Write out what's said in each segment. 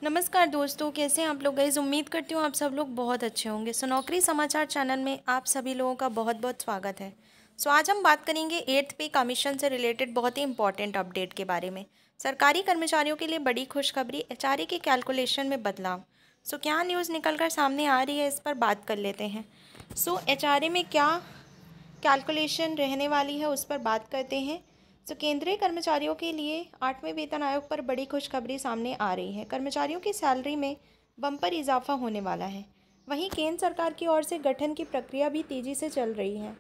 नमस्कार दोस्तों, कैसे हैं आप लोग। गाइस उम्मीद करती हूँ आप सब लोग बहुत अच्छे होंगे। नौकरी समाचार चैनल में आप सभी लोगों का बहुत बहुत स्वागत है। आज हम बात करेंगे 8th पे कमीशन से रिलेटेड बहुत ही इंपॉर्टेंट अपडेट के बारे में। सरकारी कर्मचारियों के लिए बड़ी खुशखबरी, एचआरए के कैलकुलेशन में बदलाव। क्या न्यूज़ निकल कर सामने आ रही है, इस पर बात कर लेते हैं। एचआरए में क्या कैलकुलेशन रहने वाली है, उस पर बात करते हैं। केंद्रीय कर्मचारियों के लिए 8वें वेतन आयोग पर बड़ी खुशखबरी सामने आ रही है। कर्मचारियों की सैलरी में बम्पर इजाफा होने वाला है। वहीं केंद्र सरकार की ओर से गठन की प्रक्रिया भी तेज़ी से चल रही है।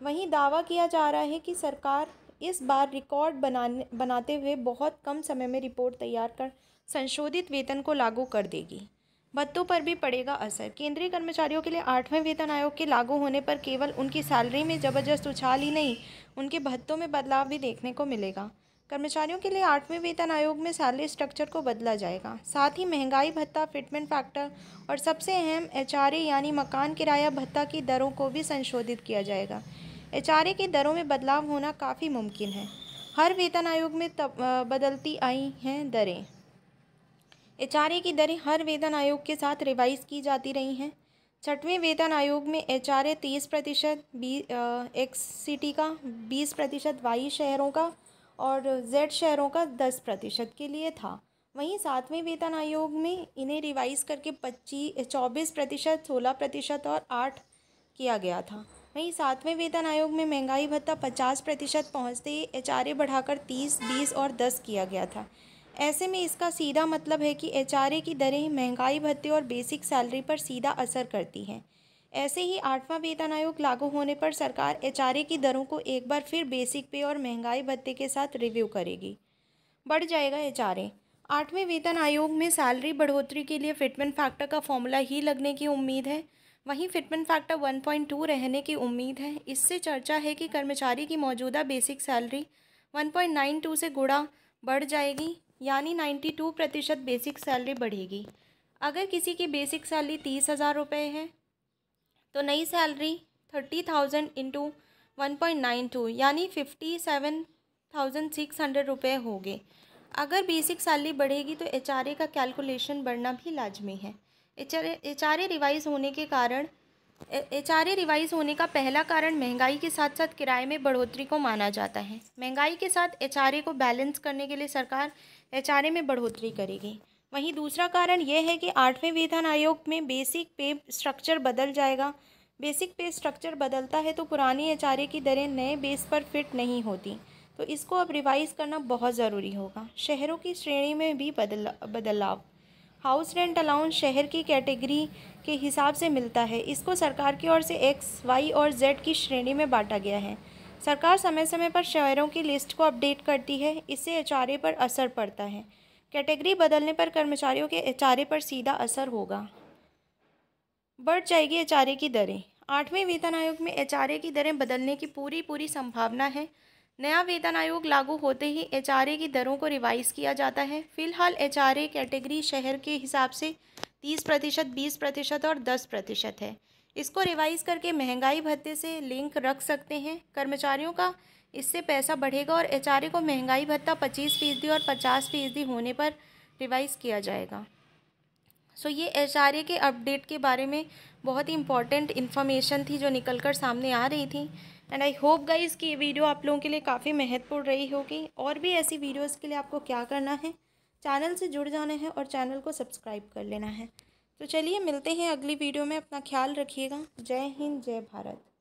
वहीं दावा किया जा रहा है कि सरकार इस बार रिकॉर्ड बनाते हुए बहुत कम समय में रिपोर्ट तैयार कर संशोधित वेतन को लागू कर देगी। भत्तों पर भी पड़ेगा असर। केंद्रीय कर्मचारियों के लिए 8वें वेतन आयोग के लागू होने पर केवल उनकी सैलरी में ज़बरदस्त उछाल ही नहीं, उनके भत्तों में बदलाव भी देखने को मिलेगा। कर्मचारियों के लिए 8वें वेतन आयोग में सैलरी स्ट्रक्चर को बदला जाएगा। साथ ही महंगाई भत्ता, फिटमेंट फैक्टर और सबसे अहम एचआरए यानी मकान किराया भत्ता की दरों को भी संशोधित किया जाएगा। एचआरए की दरों में बदलाव होना काफ़ी मुमकिन है। हर वेतन आयोग में बदलती आई हैं दरें। एचआरए की दरें हर वेतन आयोग के साथ रिवाइज की जाती रही हैं। 6वें वेतन आयोग में एचआरए 30%, एक्स-सिटी का 20%, वाई शहरों का और जेड शहरों का 10% के लिए था। वहीं 7वें वेतन आयोग में इन्हें रिवाइज करके 24%, 16% और 8 किया गया था। वहीं 7वें वेतन आयोग में महंगाई भत्ता 50% पहुँचते ही एचआरए बढ़ाकर 30, 20 और 10 किया गया था। ऐसे में इसका सीधा मतलब है कि एचआरए की दरें महंगाई भत्ते और बेसिक सैलरी पर सीधा असर करती हैं। ऐसे ही 8वां वेतन आयोग लागू होने पर सरकार एचआरए की दरों को एक बार फिर बेसिक पे और महंगाई भत्ते के साथ रिव्यू करेगी। बढ़ जाएगा एचआरए। 8वें वेतन आयोग में सैलरी बढ़ोतरी के लिए फिटमेंट फैक्टर का फॉर्मूला ही लगने की उम्मीद है। वहीं फिटमेंट फैक्टर 1.2 रहने की उम्मीद है। इससे चर्चा है कि कर्मचारी की मौजूदा बेसिक सैलरी 1.92 से गुणा बढ़ जाएगी, यानी 92% बेसिक सैलरी बढ़ेगी। अगर किसी की बेसिक सैलरी 30,000 रुपये है तो नई सैलरी 30,000 इंटू 1.92 यानी 57,600 रुपये होगी। अगर बेसिक सैलरी बढ़ेगी तो एचआरए का कैलकुलेशन बढ़ना भी लाजमी है। एचआरए रिवाइज होने का पहला कारण महंगाई के साथ साथ किराए में बढ़ोतरी को माना जाता है। महंगाई के साथ एचआरए को बैलेंस करने के लिए सरकार एचआरए में बढ़ोतरी करेगी। वहीं दूसरा कारण यह है कि 8वें वेतन आयोग में बेसिक पे स्ट्रक्चर बदल जाएगा। बेसिक पे स्ट्रक्चर बदलता है तो पुरानी एचआरए की दरें नए बेस पर फिट नहीं होती, तो इसको अब रिवाइज करना बहुत ज़रूरी होगा। शहरों की श्रेणी में भी बदलाव। हाउस रेंट अलाउंस शहर की कैटेगरी के हिसाब से मिलता है। इसको सरकार की ओर से एक्स, वाई और जेड की श्रेणी में बांटा गया है। सरकार समय समय पर शहरों की लिस्ट को अपडेट करती है, इससे एचआरए पर असर पड़ता है। कैटेगरी बदलने पर कर्मचारियों के एचआरए पर सीधा असर होगा। बढ़ जाएगी एचआरए की दरें। 8वें वेतन आयोग में एचआरए की दरें बदलने की पूरी संभावना है। नया वेतन आयोग लागू होते ही एचआरए की दरों को रिवाइज किया जाता है। फिलहाल एचआरए कैटेगरी शहर के हिसाब से 30%, 20% और 10% है। इसको रिवाइज करके महंगाई भत्ते से लिंक रख सकते हैं। कर्मचारियों का इससे पैसा बढ़ेगा और एचआरए को महंगाई भत्ता 25% और 50% होने पर रिवाइज किया जाएगा। ये एचआरए के अपडेट के बारे में बहुत ही इंपॉर्टेंट इन्फॉर्मेशन थी जो निकल कर सामने आ रही थी। एंड आई होप गाइस कि ये वीडियो आप लोगों के लिए काफ़ी महत्वपूर्ण रही होगी। और भी ऐसी वीडियोस के लिए आपको क्या करना है, चैनल से जुड़ जाना है और चैनल को सब्सक्राइब कर लेना है। तो चलिए मिलते हैं अगली वीडियो में। अपना ख्याल रखिएगा। जय हिंद, जय भारत।